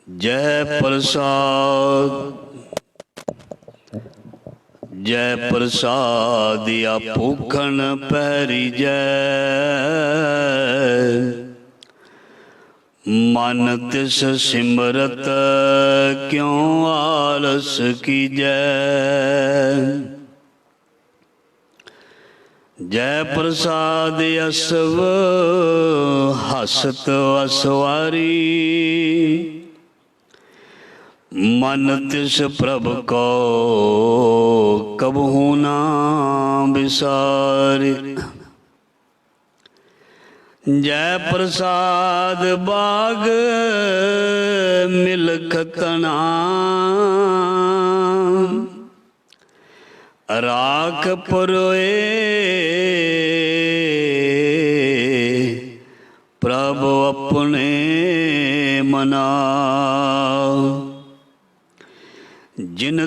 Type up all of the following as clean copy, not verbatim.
जय प्रसाद जय प्रसाद या भूखन पैरी जय मन तिस सिमरत क्यों आलस की जय। जय प्रसाद असव हसत असवारी मन तिस प्रभ को कबहू ना बिसारे। जय प्रसाद बाग मिलखतना राख परोए प्रभु अपने मना। जिन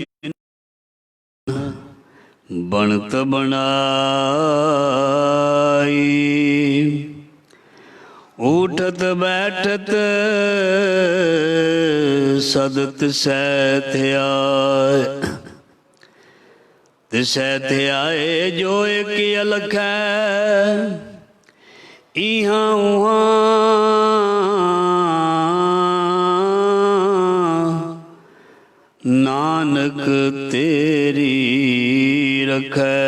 बनत बनाई उठत बैठत सदत सैथ आए। तिसैथ आए जो एक अलख है इहाँ नानक तेरी रखै।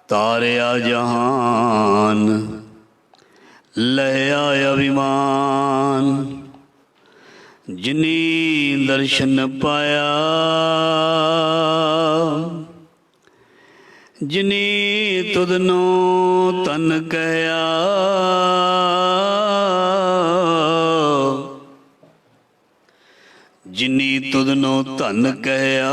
तारया जहान लहया अभिमान जिनी दर्शन पाया जिनी तुदनो तन कहया। जिनी तुदनो धन कहया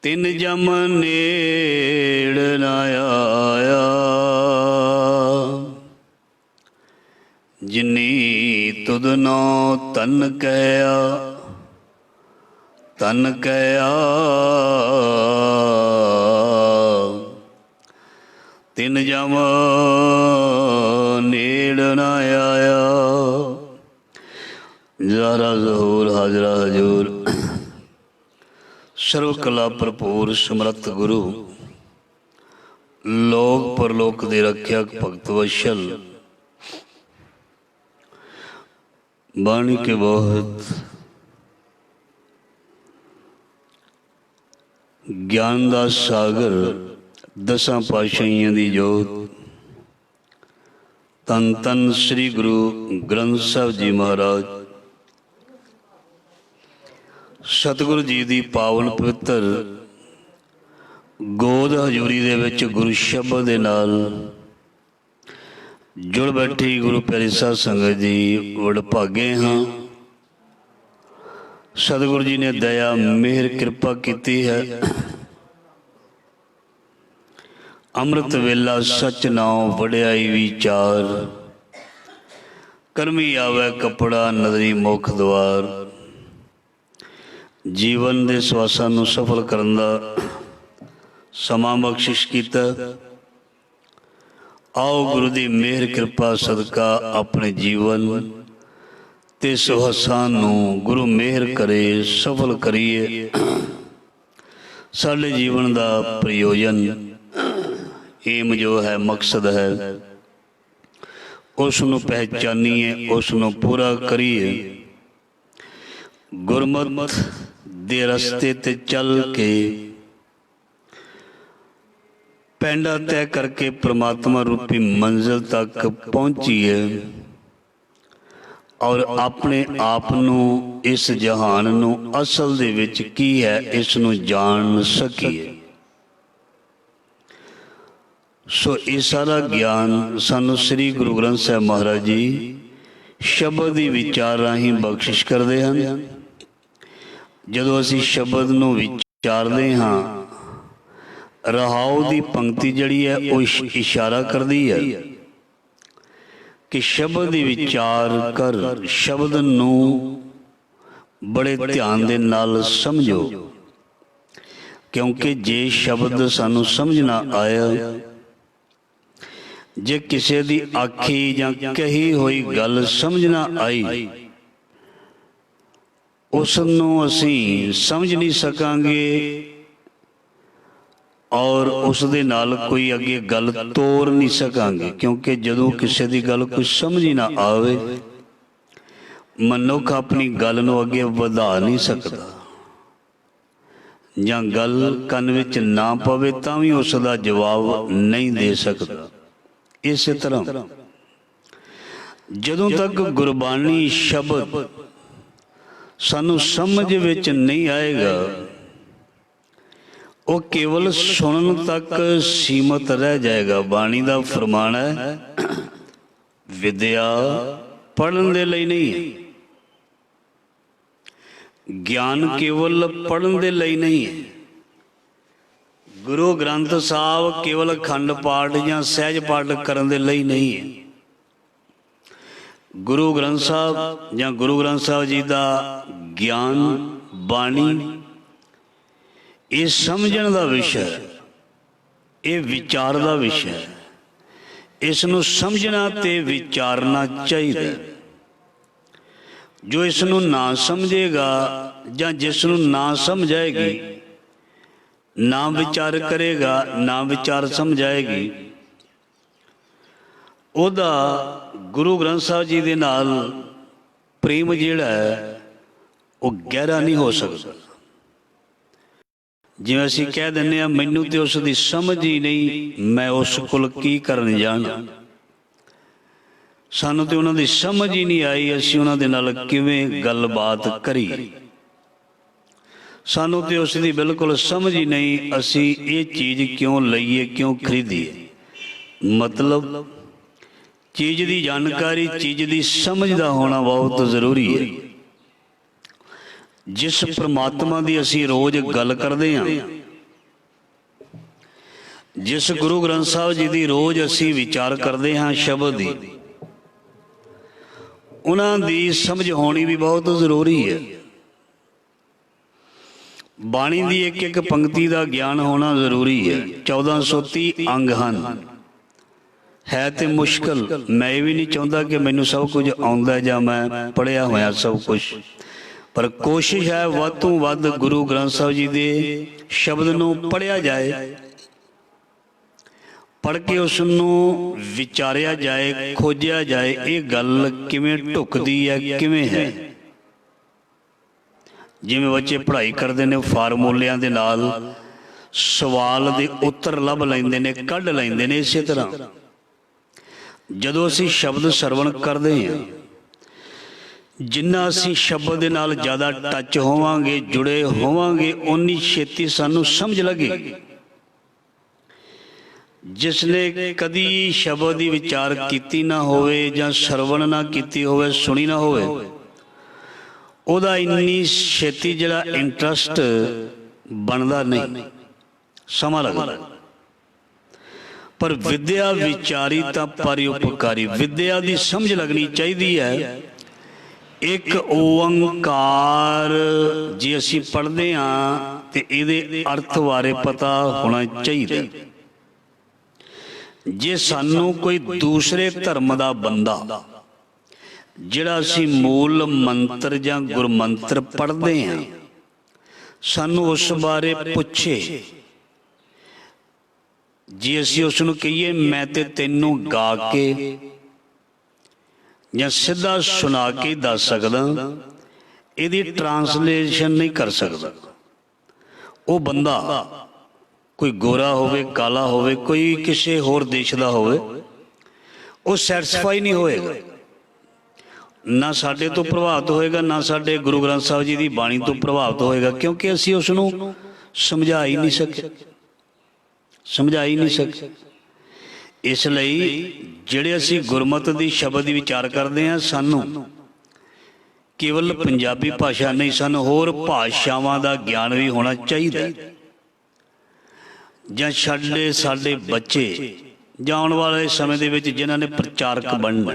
तिन जम नेड़ न आया। जिनी तुदनो तन कहया तन कहया तिन जम नेड़ न आया। ज़ारा ज़हूर हाजरा हजूर सर्व कला भरपूर समर्थ गुरु लोक परलोक दे रख्यक भगत वशल बाणी के बहुत ज्ञान दा सागर दसां पातशाहियां दी जोत तन तन श्री गुरु ग्रंथ साहिब जी महाराज सतगुरु जी की पावन पवित्र गोद हजूरी दे विच गुरु शब्द दे नाल जुड़ बैठी गुरु प्यारी साध संगत जी वडभागे हाँ। सतगुरु जी ने दया मेहर कृपा की है। अमृत वेला सच नाव वड्याई विचार करमी आवे कपड़ा नदरी मुख द्वार। जीवन के सवासां नूं सफल करन दा समा बख्शिश कीता। आओ गुरु की मेहर कृपा सदका अपने जीवन ते सवासां नूं गुरु मेहर करे सफल करिए। साडे जीवन का प्रयोजन एम जो है मकसद है उस नूं पहचानीए उस नूं पूरा करिए। गुरमत दे रस्ते ते चल के पैंडा तय करके परमात्मा रूपी मंजिल तक पहुंचीए और अपने आप नूं इस जहान नूं असल दे विच की है इस नूं जान सकीए। सो ये सारा ज्ञान सानू श्री गुरु ग्रंथ साहिब महाराज जी शब्द की विचार राही बख्शिश करते हैं। जदों असीं शब्द नूं विचारते हाँ रहाओ की पंक्ति जड़ी है वो इशारा करती है कि शब्द की विचार कर शब्द नूं बड़े ध्यान दे नाल समझो। क्योंकि जे शब्द सानू समझ ना आया जे किसी दी आखी या कही हुई गल समझ ना आई उसनों असीं समझ नहीं सकांगे और उस दे नाल कोई अगे गल तोड़ नहीं सकांगे, क्योंकि जदों किसी दी गल कोई समझ ही ना आवे मनुख अपनी गल नूं अगे वधा नहीं सकता, ਜਾਂ गल ਕੰਨ ਵਿੱਚ ना पवे तां भी उसका जवाब नहीं दे सकता। इस तरह जदों तक गुरबाणी शब्द सानू समझ विच नहीं आएगा वो केवल सुनन तक सीमित रह जाएगा। बाणी का फरमान है विद्या पढ़न दे लई नहीं है, ज्ञान केवल पढ़न दे लई नहीं है। गुरु ग्रंथ साहब केवल अखंड पाठ या सहज पाठ करन दे लई नहीं है। गुरु ग्रंथ साहब या गुरु ग्रंथ साहब जी का ज्ञान बाणी ये समझण दा विषय, ये विचार दा विषय, इसनूं समझना ते विचारना चाहिए। जो इसनूं ना समझेगा या जिसनूं ना समझाएगी, ना विचार करेगा, ना विचार समझाएगी, ओदा गुरु ग्रंथ साहब जी दे नाल प्रेम जिहड़ा है वो गहरा नहीं हो सकता। जिवें असीं कह दिंदे आ मैनूं ते उस दी समझ ही नहीं, मैं उस कोल की करन जाना, सानूं ते उन्हां दी समझ ही नहीं आई, असीं उन्हां दे नाल किवें गलबात करी, सानूं ते उस दी बिल्कुल समझ ही नहीं, असीं ये चीज़ क्यों लईए, क्यों खरीदीए। मतलब चीज़ की जानकारी, चीज़ की समझ का होना बहुत जरूरी है। जिस परमात्मा की असीं रोज़ गल करते हैं, जिस गुरु ग्रंथ साहब जी की रोज़ असीं विचार करते हैं शब्द की, उन्हां दी समझ होनी भी बहुत जरूरी है। बाणी की एक एक पंक्ति का ज्ञान होना जरूरी है। 1430 अंग है तो मुश्किल, मैं भी नहीं चाहता कि मैनू सब कुछ आउंदा जां मैं पढ़िया होया सब कुछ, पर कोशिश है वध तो वध गुरु ग्रंथ साहब जी के शब्द नूं पढ़िया जाए, पढ़ के उसनूं विचारिया जाए, खोजिया जाए, ये गल किवें ढुकदी है, किवें है। जिवें बच्चे पढ़ाई करते हैं फार्मूलियां दे नाल सवाल दे उत्तर लभ लैंदे ने, कढ लैंदे ने, इस तरह जदों असीं शब्द सरवण करते हैं, जिन्ना असीं शब्द दे नाल ज़्यादा टच होवांगे, जुड़े होवांगे, उन्नी छेती सानूं समझ लगेगी। जिसने कदी शब्द की विचार कीती ना होवे जां सरवण ना कीती होवे, सुनी ना होवे, ओदा इन्नी छेती जिहड़ा इंटरस्ट बनदा नहीं, समा लगदा। पर विद्या विचारी तां परोपकारी, विद्या की समझ लगनी चाहिए है। एक ओंकार जे असीं पढ़दे हां ते इहदे अर्थ बारे पता होना चाहिए। जे सानू कोई दूसरे धर्म का बंदा जिहड़ा असीं मूल मंत्र जां गुरमंत्र पढ़दे हां, सानू उस बारे पुछे, जे असीं उसनूं कहीए मैं ते तैनूं गा के या सीधा सुना के दस सकदा, इहदी ट्रांसलेशन नहीं कर सकदा। वो बंदा कोई गोरा होवे, काला होवे, कोई किसी होर देश का होवे, वो सैटिस्फाई नहीं होएगा, ना साडे तो प्रभावित होएगा, ना साडे गुरु ग्रंथ साहब जी की बाणी तो प्रभावित होएगा, क्योंकि असीं उसनूं समझा ही नहीं सके, समझा ही नहीं सके। इसलिए जिहड़े असीं गुरमत दी शब्द दी विचार करते हैं, सानू केवल पंजाबी भाषा नहीं, सानू होर भाषावां दा ज्ञान भी होना चाहिए। जां साडे बच्चे जां आउण वाले समय दे विच जिन्हां ने प्रचारक बनना,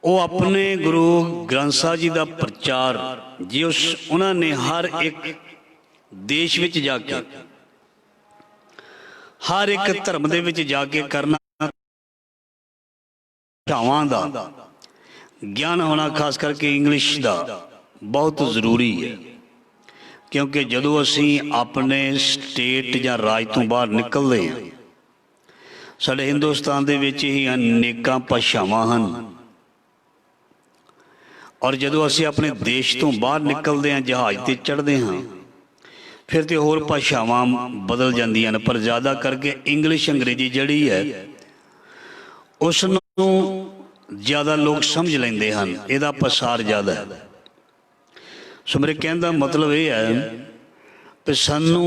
वो अपने गुरु ग्रंथ साहब जी का प्रचार जे उन्होंने हर एक देश विच जाके हर एक धर्म दे विच जाके करना, भाषावां दा ज्ञान होना, खास करके इंग्लिश का बहुत ज़रूरी है। क्योंकि जदों असीं अपने स्टेट या राज तो बाहर निकलते हैं, साडे हिंदुस्तान दे विच ही अनेकां भाषावां हन, और जदों असीं अपने देश तो बाहर निकलते हैं, जहाज़ ते चढ़ते हैं, फिर तो होर भाषावां बदल जांदियां ने, पर ज़्यादा करके इंग्लिश अंग्रेजी जिहड़ी है उसनूं ज़्यादा लोग समझ लैंदे हन, इहदा पसार ज़्यादा है। सो मेरे कहने का मतलब ये है कि सानू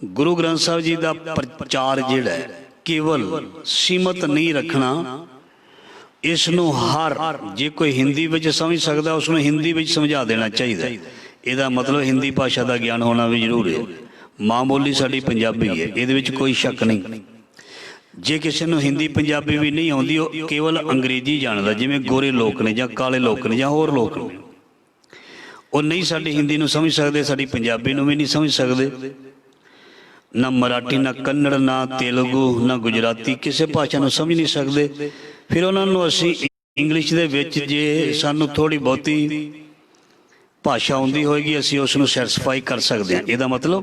गुरु ग्रंथ साहिब जी का प्रचार जिहड़ा है केवल सीमित नहीं रखना, इसनूं हर जे कोई हिंदी विच समझ सकदा उसनूं हिंदी विच समझा देना चाहिए। इहदा मतलब हिंदी भाषा का ज्ञान होना भी जरूरी है। माँ बोली साडी पंजाबी है, इहदे विच कोई शक नहीं। जे किसी नूं हिंदी पंजाबी भी नहीं आउंदी, वो केवल अंग्रेजी जानदा, जिवें गोरे लोग ने जां काले लोग ने जां होर लोग ने, वो नहीं साडी हिंदी नूं समझ सकदे, साडी पंजाबी नूं भी नहीं समझ सकदे, ना मराठी, ना कन्नड़, ना तेलुगु, ना गुजराती, किसी भाषा नूं समझ नहीं सकदे। फिर उन्हां नूं असीं इंग्लिश दे विच जे सानूं थोड़ी बहुती भाषा आउंदी होएगी, असीं उस नूं सैटिस्फाई कर सकदे हां। इहदा मतलब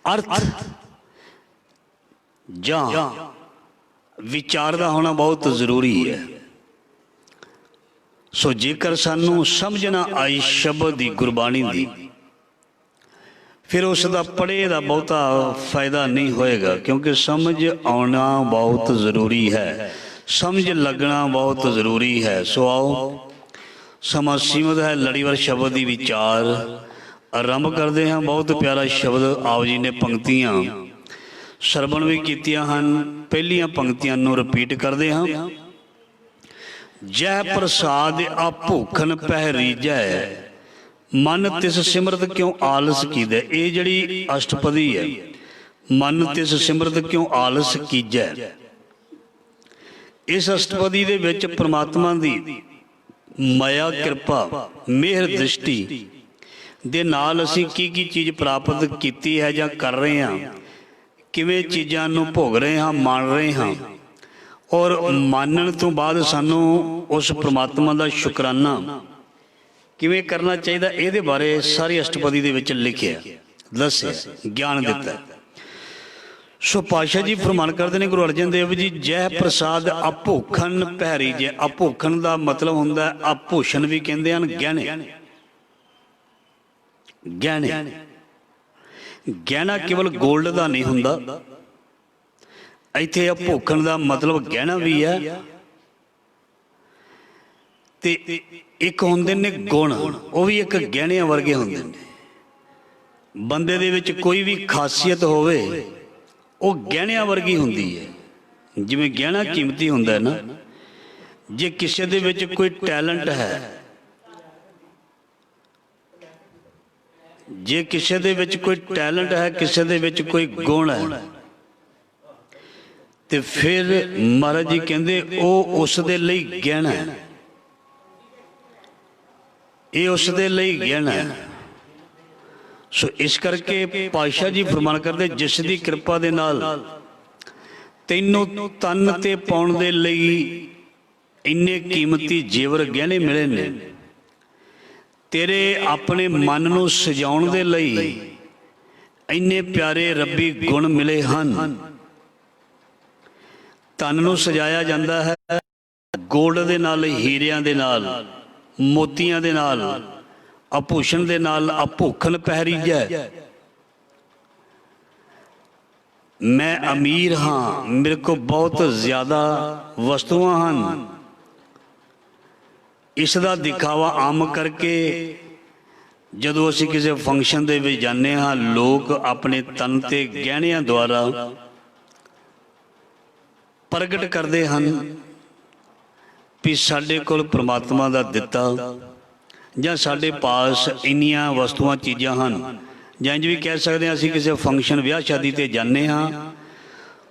अर्थ जां विचार दा होना बहुत ज़रूरी है। सो जेकर सानू समझना आई शब्द दी, गुरबाणी दी, फिर उसका पढ़े का बहुता फायदा नहीं होएगा, क्योंकि समझ आना बहुत ज़रूरी है, समझ लगना बहुत ज़रूरी है। सो आओ, समा सीमित है, लड़ीवार शब्द की विचार आरंभ करते हैं। बहुत प्यारा शब्द आप जी ने पंक्तियां सरवण भी कीतियां हन, पहलियां पंक्तियां नूं रिपीट करते हैं। जय प्रसाद आ भूखन पहरीजै, मन तिस सिमरत क्यों आलस कीजै। ये जिहड़ी अष्टपदी है, मन तिस सिमरत क्यों आलस कीजै, इस अष्टपदी दे विच परमात्मा दी माया कृपा मेहर दृष्टि दे नाल असीं की चीज़ प्राप्त कीती है जां कर रहे हैं, किवें चीज़ां नूं भोग रहे हैं, मान रहे हैं, और मानण तो बाद सानू उस परमात्मा का शुकराना किवें करना चाहिए, ये बारे सारी अष्टपदी दे विच लिखिया दस्सिया ज्ञान दिता है। सो पातशाह जी फरमान करते हैं, गुरु अर्जन देव जी, जय प्रसाद अभूखन पैरी जय। अभूखन का मतलब हुंदा है, आभूषण भी कहते हैं गहने, गहने, गहना केवल गोल्ड का नहीं हुंदा, इत्थे अभूखन का मतलब गहना भी है, ते एक हुंदे ने गुण, वो भी एक गहणियां वर्गे हुंदे ने। बंदे दे विच कोई भी खासियत होवे, वो गहणियां वर्गी हुंदी है। जिवें गहना कीमती हुंदा है ना, जे किसी दे विच कोई टैलेंट है, जे किसी दे विच कोई टैलेंट है, किसी दे विच कोई गुण है, ते फिर महाराज जी कहंदे वो उस दे लई गहना है, ये उस दे लई गहना है। सो इस करके पातशाह जी फरमान करते, जिस दी कृपा दे नाल तैनूं तन ते पाउण दे लई इन्ने कीमती जेवर गहने मिले ने, तेरे अपने मन नूं सजाउण दे लई इन्ने प्यारे रब्बी गुण मिले हन। तन नूं सजाया जांदा है गोल्ड दे नाल, हीरियां दे नाल, मोतियां दे नाल, आभूषण दे नाल। अभूखन पहरीजै, मैं अमीर हाँ, मेरे को बहुत ज़्यादा वस्तुआं हन, इसका दिखावा आम करके जदों असीं किसी फंक्शन दे विच जाने हाँ, लोग अपने तन ते गहणियां द्वारा प्रगट करते हैं भी साडे कोल परमात्मा दा दिता, जां साडे पास इन्नियां वस्तुआं चीज़ां हन, जां इंज भी कह सकते हैं असीं किसी फंक्शन ब्याह शादी ते जाने हाँ,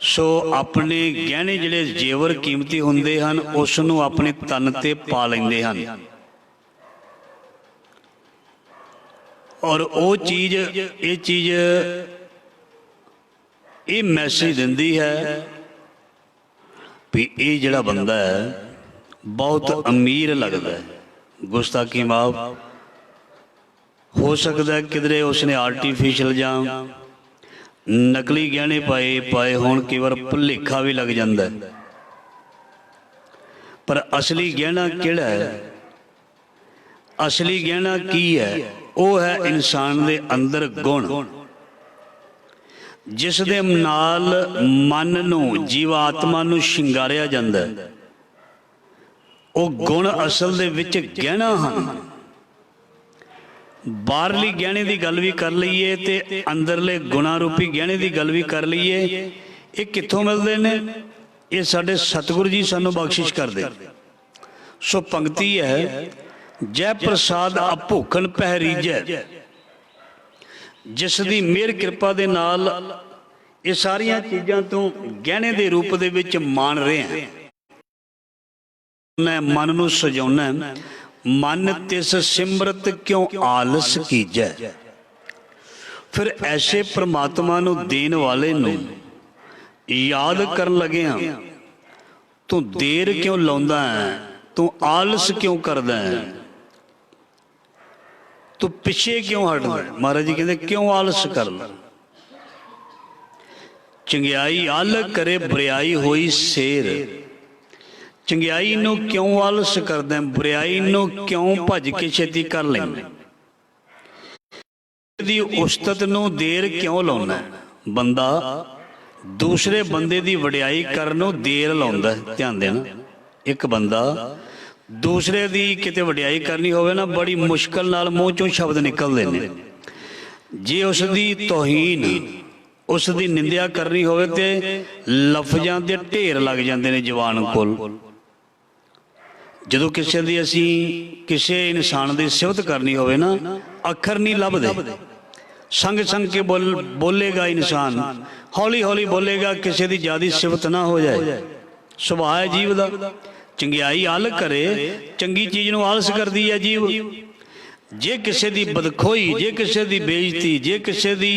सो अपने गहने जिहड़े जेवर कीमती हुंदे हन, उस नूं अपने तन ते पा लैंदे हन, और वो चीज़, ये चीज़ ये मैसेज दिंदी है भी ये जिहड़ा बंदा है बहुत अमीर लगता है, गुस्ताखी माफ हो सकता है किधरे उसने आर्टिफिशियल जां नकली गहने पाए होण, कई बार भुलेखा भी लग जाता है। पर असली गहना किहड़ा है, असली गहना की है, वो है इंसान दे अंदर गुण, जिस दे नाल मन नूं जीवात्मा नूं शिंगारिया जांदा है। वो गुण असल दे विच गहना हन। बाहरली गहने की गल भी कर लीए ते अंदरले गुणा रूपी गहने की गल भी कर लीए, ये कित्थों मिलते हैं? ये साडे सतगुरु जी सानू बख्शिश करदे। सो पंक्ति है, जय प्रसाद अभूखन पहरीजै, जिस दी मेहर कृपा दे नाल ये सारियां चीज़ां तो गहने दे रूप दे विच मान रहे हैं। मैं मन नूं सजाउना, मन तिस सिमरत क्यों आलस कीजै। फिर ऐसे परमात्मा नूं देण वाले नूं याद करन लगे हाँ, तू देर क्यों लाउंदा है, तू आलस क्यों करदा है, तू पिछे क्यों हटदा है। महाराज जी कहते क्यों आलस करना। चंगियाई आल करे बुराई होई सेर, चंगियाई नूं क्यों आलस करदा है, बुराई नूं क्यों भज के छेती कर लैंदा, दी उस्तत नूं देर क्यों लाउंदा। बंदा दूसरे बंदे दी वडियाई करनों देर लाउंदा है। ध्यान देना, एक बंदा दूसरे दी किते वडियाई करनी होवे ना, बड़ी मुश्किल नाल मूँह चों शब्द निकलदे ने। जे उसदी तौहीन, उसदी निंदिया करनी होवे ते लफ्जां दे ढेर लग जांदे ने जवान कोल। जदों किसी दी असीं किसी इंसान दी सिफत करनी होवे ना, अखर नहीं लभदे, संग संग के बोलेगा इंसान, हौली हौली बोलेगा, किसी दी ज्यादा सिफत ना हो जाए। सुभाव है जीव दा, चंगियाई आल करे, चंगी चीज़ नूं आलस करदी है जीव। जे किसी दी बदखोई, जे किसी दी बेइज्जती, जे किसी दी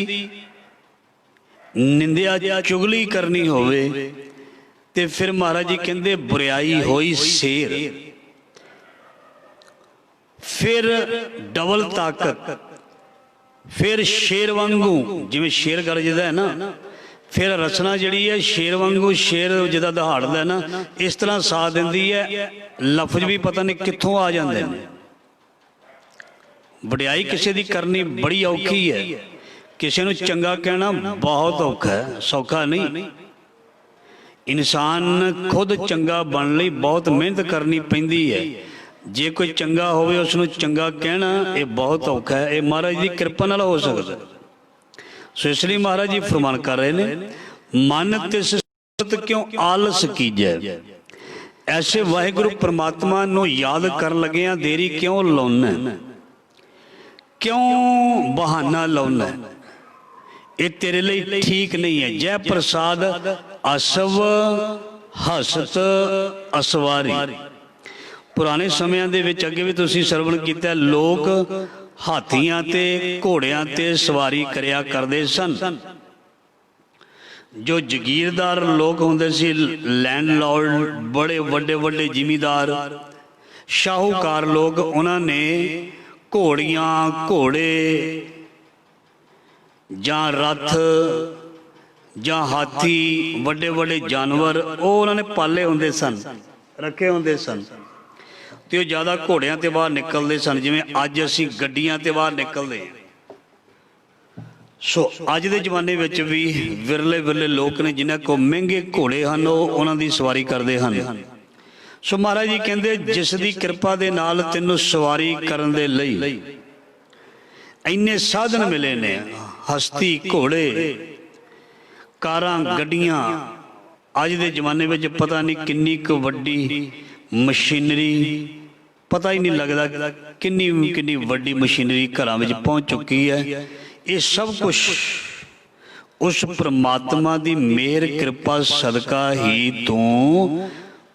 निंदिया चुगली करनी होवे ते फिर महाराज जी कहंदे बुराई होई शेर। फिर डबल ताकत, फिर शेर वांगू जिवें शेर गरजदा है ना, फिर रचना जिहड़ी है शेर वांगू, शेर जिदा दहाड़दा है ना, इस तरह साथ दिंदी है। लफ्ज भी पता नहीं कित्थों आ जांदे ने। वडियाई किसी दी करनी बड़ी औखी है, किसी नूं चंगा कहना बहुत औखा है, सौखा नहीं। इंसान खुद चंगा बन लई बहुत मेहनत करनी पैंदी है। जे कोई चंगा होवे उसनूं चंगा कहना ये बहुत औखा है, ये महाराज की कृपा नाल हो सकदा। सो इसलिए महाराज जी फरमान कर रहे ने, मन तिस क्यों आलस कीजै। ऐसे वाहिगुरु परमात्मा नूं याद कर लगिया देरी क्यों लाउना, क्यों बहाना लाउना, ये तेरे लिए ठीक नहीं है। जय प्रसाद असव हसत असवारी। पुराने समयां दे विच अगे भी तुसीं सरवण कीता, लोग हाथियां ते घोड़ियां ते सवारी करया करदे सन। जो जगीरदार लोग होंदे सी, लैंडलॉर्ड, बड़े वड्डे वड्डे जिमीदार, शाहूकार लोग, उन्होंने घोड़ियां, घोड़े जां रथ जां हाथी, वड्डे वड्डे जानवर वो उन्होंने पाले होंदे सन, रखे होंदे सन। तो वो ज़्यादा घोड़ियां ते बाहर निकलते सन, जिवें अज असीं गड्डियां ते बाहर निकलते। सो अज दे जमाने विच भी विरले विरले लोग ने जिन्हां को महंगे घोड़े हैं, उन्हां दी सवारी करते हैं। सो महाराज जी कहते, जिस दी कृपा दे नाल तैनूं सवारी करन दे लई इन्ने साधन मिले ने, हस्ती, घोड़े, कारां, गड्डियां। अज दे जमाने विच पता नहीं किन्नी क वड्डी मशीनरी, पता ही नहीं लगता किन्नी किन्नी वड्डी मशीनरी घरां विच पहुंच चुकी है। ये सब कुछ उस परमात्मा दी मेहर कृपा सदका ही तू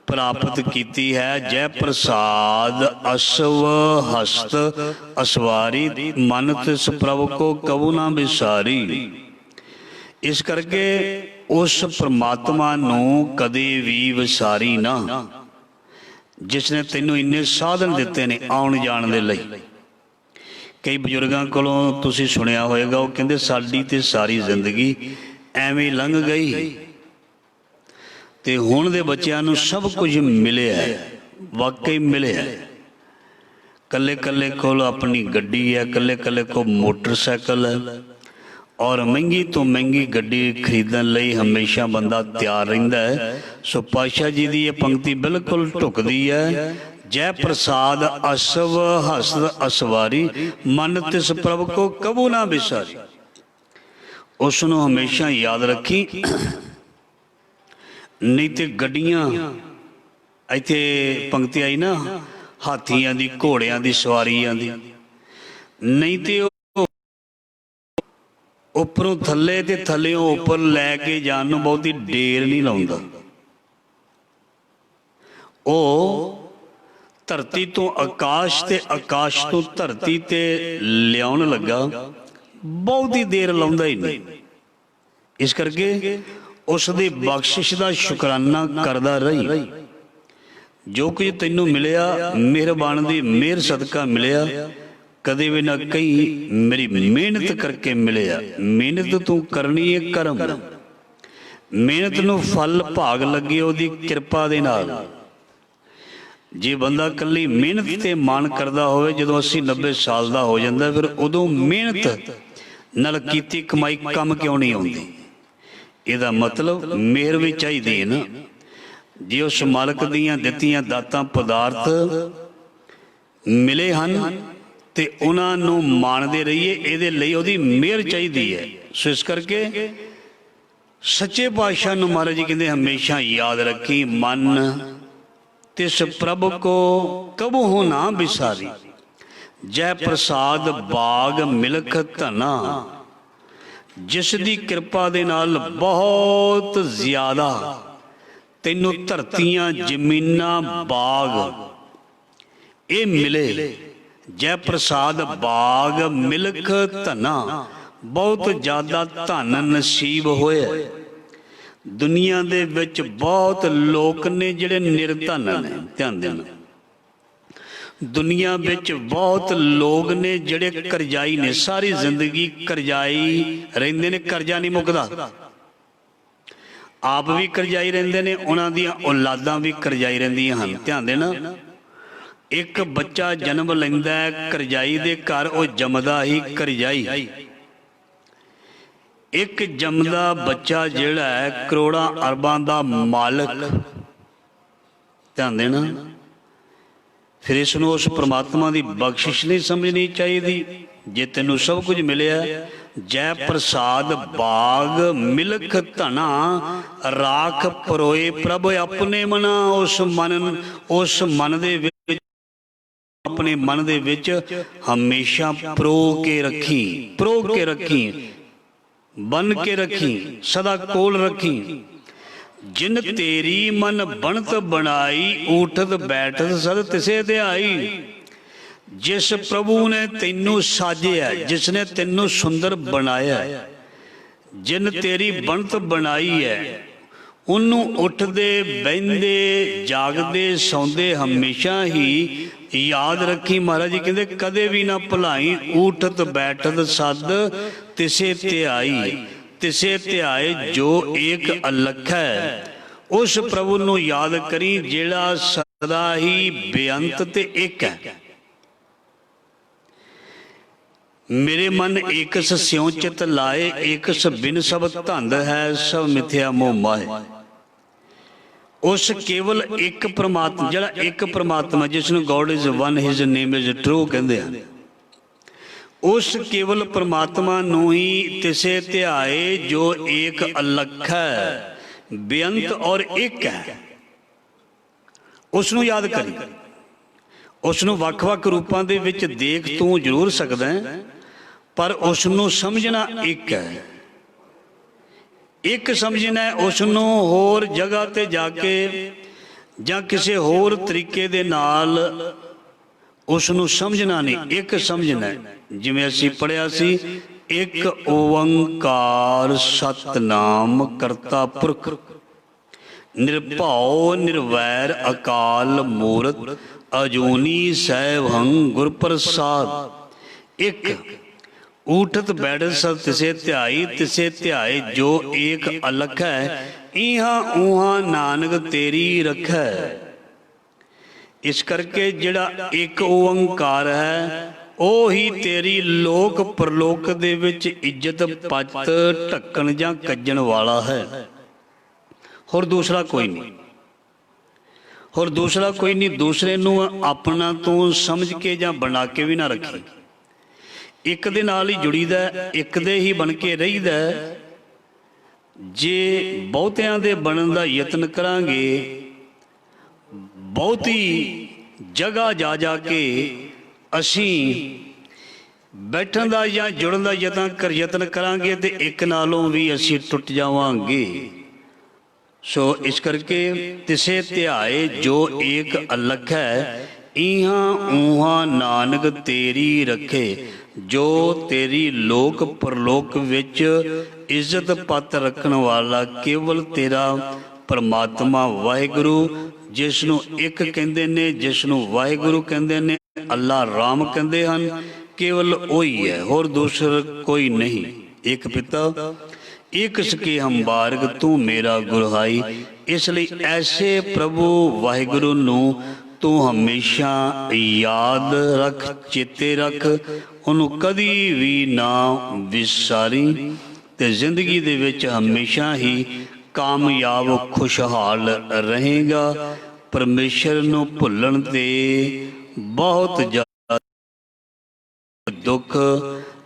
प्राप्त कीती है। जय प्रसाद असव हस्त असवारी, मन तिस प्रभु को कबू ना बिसारी। इस करके उस परमात्मा नूं कदे भी विसारी ना, जिसने तैनूं इन्ने साधन दिते ने आउण जाण दे लई। कई बजुर्गों कोलों तुसीं सुनिया होएगा, वो कहंदे साडी ते सारी जिंदगी एवें लंघ गई ते हुण दे बच्चिआं नूं सब कुछ मिलिआ है। वाकई मिलिआ है। कल्ले कल्ले कोल अपनी गड्डी है, कल्ले कल्ले को मोटरसाइकिल है, और महंगी तो महंगी गड्डी खरीदण लई हमेशा बंदा तैयार रहिंदा है। सो पातशाह जी दी ये पंक्ति बिल्कुल ढुकदी है, जय प्रसाद असव हसद असवारी, मन तिस प्रभ को कबू ना बिसारी। उसनूं हमेशा याद रखी, नहीं तो गड्डियां इत्थे पंक्ति आई ना, हाथियां दी घोड़ियां दी सवारियां दी, नहीं तो उपरों थले ते थल्लियों उपर लैके जाण नूं बहुती ढेर नहीं लाउंदा। ओ धरती तो आकाश ते आकाश तो धरती ते लियाउण लगा बहुती देर लाउंदा ही नहीं। इस करके उसदी बख्शिश दा शुकराना करदा रही। जो कुछ तैनूं मिलिआ मेहरबान दी मेहर सदका मिलिआ, कदे भी ना कहीं मेरी मेहनत करके मिलिआ। मेहनत तू करनी है करम, मेहनत नूं फल भाग लगे ओदी किरपा दे नाल। जे बंदा कल्ली मेहनत ते मान करदा होवे, जदों 80-90 साल दा हो जांदा, फिर उदों मेहनत नाल कीती कमाई कम क्यों नहीं आउंदी? इहदा मतलब मेहर भी चाहिदी है ना। जे उस मालक दीआं दित्तियां दातां पदार्थ मिले हन ते उन्हां नूं माणदे रहिए, इहदे लई उहदी मेहर चाहिदी है। सो इस करके सच्चे पातशाह नूं महाराज जी कहंदे हमेशा याद रखी, मन तिस प्रभु को कबू हो ना बिसारी, जय प्रसाद बाग मिलख धना, जिस दी कृपा दे नाल बहुत ज्यादा तैनूं धरतियां जमीनां बाग ये मिले। जय प्रसाद बाग मिलख धना, बहुत ज्यादा धन नसीब होया। दुनिया दे विच बहुत लोग ने जिहड़े निर्धन ने, ध्यान देना, दुनिया विच बहुत लोग ने जिहड़े करजाई ने, सारी जिंदगी करजाई रहिंदे ने, करजा नहीं मुकदा। आप भी करजाई रहिंदे ने, उन्हां दीआं औलादां भी करजाई रहिंदियां हन। ध्यान देना, एक बच्चा जन्म लैंदा है करजाई दे घर, वो जमदा ही करजाई। एक जमदा बच्चा जिहड़ा है करोड़ां अरबां दा मालक। ध्यान देना, फिर इसनूं उस परमात्मा की बख्शिश नहीं समझनी चाहिए। जे तैनूं सब कुछ मिलिआ, जय प्रसाद बाग मिलख धना, राख परोए प्रभ अपने मना। उस मन दे विच, अपने मन दे विच हमेशा प्रो के रखी, प्रो के रखी, बन के रखी, सदा कोल रखी। जिन तेरी मन बनत बनाई, उठत बैठत सद तिसे ध्याई। जिस प्रभु ने तैनू साजिया, जिसने तैनू सुंदर बनाया, जिन तेरी बनत बनाई है, उन्नू उठदे बहिंदे जागदे सौंदे हमेशा ही याद रखी। महाराज जी कहते कदे भी ना भुलाई, उठत बैठत सद तिसे ध्याई। तिसे ध्याए जो एक अलख है, उस प्रभु नू याद करी जिहड़ा सदा ही बेअंत ते एक है। मेरे मन एकस स्यों चित लाए, एकस बिन सब धंध है, सब मिथ्या मोह माए। उस केवल एक परमात्मा, जिहड़ा एक परमात्मा, जिसनूं God is one, his name is true कहंदे हैं, उस केवल परमात्मा नूं ही तिसे ध्याए जो एक अलख है, बेअंत और एक है। उसनूं याद करी। उसनूं वख-वख रूपां दे विच देख तूं जरूर सकदा है, पर उसनूं समझना एक है। एक समझना है, उसनूं होर जगह ते जाके जां किसी होर तरीके दे नाल उसनूं समझना नहीं। एक समझना है, जिवें असीं पढ़िया सी एक ओंकार सतनाम करता पुरख, निर्भौ निर्वैर अकाल मूरत, अजूनी सैभं गुर प्रसाद। एक ऊठत बैठत सब तिसे ध्याई, तिसे ध्याए जो एक अलख है, इहां उहां नानक तेरी रखै। इस करके जिहड़ा एक ओंकार है ਉਹੀ ਤੇਰੀ ਲੋਕ ਪਰਲੋਕ ਦੇ ਵਿੱਚ ਇੱਜ਼ਤ ਪੱਤ ਢੱਕਣ ਜਾਂ ਕੱਜਣ ਵਾਲਾ ਹੈ। ਹੋਰ ਦੂਸਰਾ ਕੋਈ ਨਹੀਂ, ਹੋਰ ਦੂਸਰਾ ਕੋਈ ਨਹੀਂ। ਦੂਸਰੇ ਨੂੰ ਆਪਣਾ ਤੂੰ ਸਮਝ ਕੇ ਜਾਂ ਬਣਾ ਕੇ ਵੀ ਨਾ ਰੱਖੀ। ਇੱਕ ਦੇ ਨਾਲ ਹੀ ਜੁੜੀਦਾ, ਇੱਕ ਦੇ ਹੀ ਬਣ ਕੇ ਰਹੀਦਾ। ਜੇ ਬਹੁਤਿਆਂ ਦੇ ਬਣਨ ਦਾ ਯਤਨ ਕਰਾਂਗੇ, ਬਹੁਤੀ ਜਗ੍ਹਾ ਜਾ ਜਾ ਕੇ ਅਸੀਂ ਬੈਠਣ ਦਾ ਜਾਂ ਜੁੜਨ ਦਾ ਯਤਨ ਕਰਾਂਗੇ ਤੇ ਇੱਕ ਨਾਲੋਂ ਵੀ ਅਸੀਂ ਟੁੱਟ ਜਾਵਾਂਗੇ। ਸੋ ਇਸ ਕਰਕੇ ਤਿਸੇ ਧਿਆਏ ਜੋ ਏਕ ਅਲਖ ਹੈ, ਇਹਾਂ ਉਹਾਂ ਨਾਨਕ ਤੇਰੀ ਰੱਖੇ। ਜੋ ਤੇਰੀ ਲੋਕ ਪਰਲੋਕ ਵਿੱਚ ਇੱਜ਼ਤ ਪੱਤ ਰੱਖਣ ਵਾਲਾ ਕੇਵਲ ਤੇਰਾ ਪਰਮਾਤਮਾ ਵਾਹਿਗੁਰੂ, ਜਿਸ ਨੂੰ ਇੱਕ ਕਹਿੰਦੇ ਨੇ, ਜਿਸ ਨੂੰ ਵਾਹਿਗੁਰੂ ਕਹਿੰਦੇ ਨੇ, ਅੱਲਾ ਰਾਮ ਕਹਿੰਦੇ ਹਨ, ਕੇਵਲ ਉਹੀ ਹੈ, ਹੋਰ ਦੂਸਰਾ ਕੋਈ ਨਹੀਂ। ਇੱਕ ਪਿਤਾ ਇੱਕ ਸਕੇ ਹੰਬਾਰਗ ਤੂੰ ਮੇਰਾ ਗੁਰਹਾਈ। ਇਸ ਲਈ ਐਸੇ ਪ੍ਰਭੂ ਵਾਹਿਗੁਰੂ ਨੂੰ ਤੂੰ ਹਮੇਸ਼ਾ ਯਾਦ ਰੱਖ, ਚੇਤੇ ਰੱਖ, ਉਹਨੂੰ ਕਦੀ ਵੀ ਨਾ ਵਿਸਾਰੀ ਤੇ ਜ਼ਿੰਦਗੀ ਦੇ ਵਿੱਚ ਹਮੇਸ਼ਾ ਹੀ ਕਾਮਯਾਬ ਖੁਸ਼ਹਾਲ ਰਹੇਗਾ। ਪਰਮੇਸ਼ਰ ਨੂੰ ਭੁੱਲਣ ਤੇ ਬਹੁਤ ਜ਼ਿਆਦਾ ਦੁੱਖ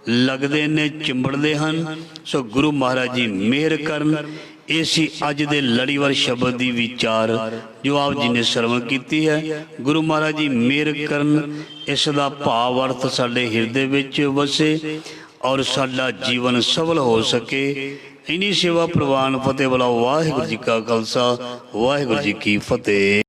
ਲੱਗਦੇ ਨੇ, ਚਿੰਬੜਦੇ ਹਨ। ਸੋ ਗੁਰੂ ਮਹਾਰਾਜ ਜੀ ਮਿਹਰ ਕਰਨ। ਇਹ ਸੀ ਅੱਜ ਦੇ ਲੜੀਵਾਰ ਸ਼ਬਦ ਦੀ ਵਿਚਾਰ ਜੋ ਆਪ ਜੀ ਨੇ ਸਰਵਣ ਕੀਤੀ ਹੈ। ਗੁਰੂ ਮਹਾਰਾਜ ਜੀ ਮਿਹਰ ਕਰਨ, ਇਸ ਦਾ ਭਾਵ ਅਰਥ ਸਾਡੇ ਹਿਰਦੇ ਵਿੱਚ ਵਸੇ ਔਰ ਸਾਡਾ ਜੀਵਨ ਸਫਲ ਹੋ ਸਕੇ। ਇਨੀ ਸੇਵਾ ਪ੍ਰਵਾਨ ਫਤਿਹ ਬੁਲਾਓ। ਵਾਹਿਗੁਰੂ ਜੀ ਕਾ ਖਾਲਸਾ, ਵਾਹਿਗੁਰੂ ਜੀ ਕੀ ਫਤਿਹ।